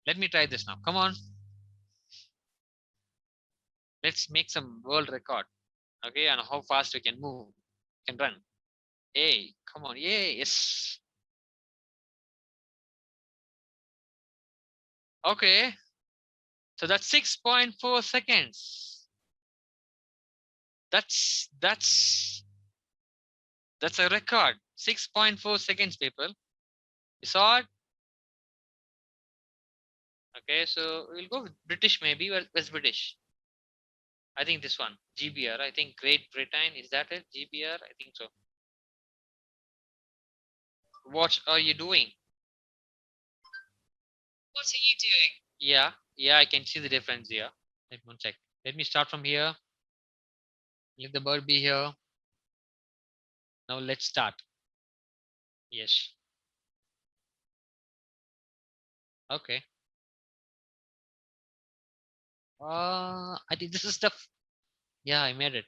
Let me try this now. Come on. Let's make some world record. Okay, and how fast we can move, can run. Hey, come on. Yay, yes. Okay, so that's 6.4 seconds. That's a record. 6.4 seconds, people. You saw it? Okay, so we'll go with British maybe. Well, West British. I think this one. GBR. I think Great Britain. Is that it? GBR? I think so. What are you doing? What are you doing? Yeah, I can see the difference here. Let me check. Let me start from here. Let the bird be here. Now let's start. Yes. Okay. I think this is the. Yeah, I made it.